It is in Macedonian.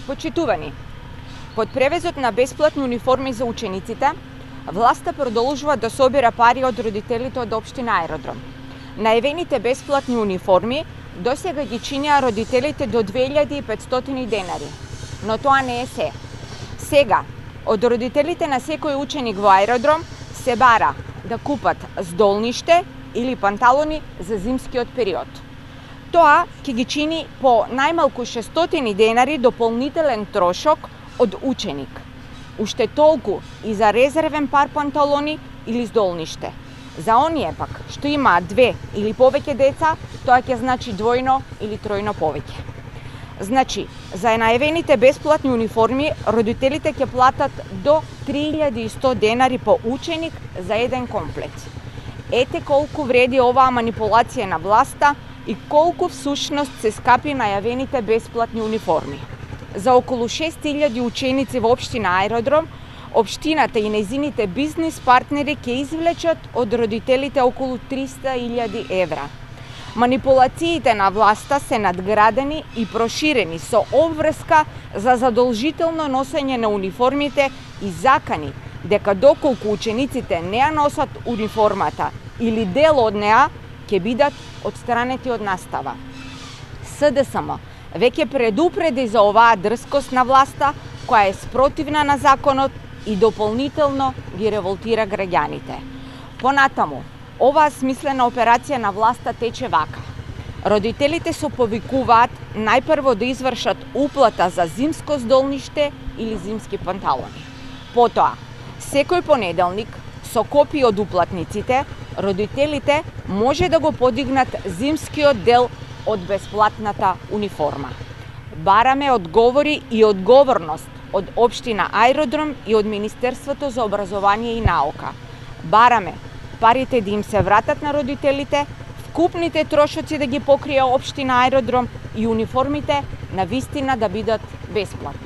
Почитувани, под превезот на бесплатни униформи за учениците, власта продолжува да собира пари од родителите од општина Аеродром. Најавените бесплатни униформи досега ги чинеа родителите до 2500 денари, но тоа не е се. Сега, од родителите на секој ученик во Аеродром се бара да купат здолниште или панталони за зимскиот период. Тоа ќе ги чини по најмалку 600 денари дополнителен трошок од ученик. Уште толку и за резервен пар панталони или здолниште. За оние пак што имаат 2 или повеќе деца, тоа ќе значи двојно или тројно повеќе. Значи, за најавените бесплатни униформи, родителите ќе платат до 3100 денари по ученик за еден комплет. Ете колку вреди оваа манипулација на власта и колку всушност се скапи најавените бесплатни униформи. За околу 6000 ученици во општина Аеродром, општината и нејзините бизнис партнери ќе извлечат од родителите околу 300.000 евра. Манипулациите на власта се надградени и проширени со обврска за задолжително носење на униформите и закани дека доколку учениците не ја носат униформата или дел од неа, ќе бидат отстранети од настава. СДСМ веќе предупреди за оваа дрскост на власта, која е спротивна на законот и дополнително ги револтира граѓаните. Понатаму, оваа смислена операција на власта тече вака. Родителите се повикуваат најпрво да извршат уплата за зимско здолниште или зимски панталони. Потоа, секој понеделник, со копии од уплатниците, родителите може да го подигнат зимскиот дел од бесплатната униформа. Бараме одговори и одговорност од општина Аеродром и од Министерството за образование и наука. Бараме парите да им се вратат на родителите, вкупните трошоци да ги покрие општина Аеродром и униформите на вистина да бидат бесплатни.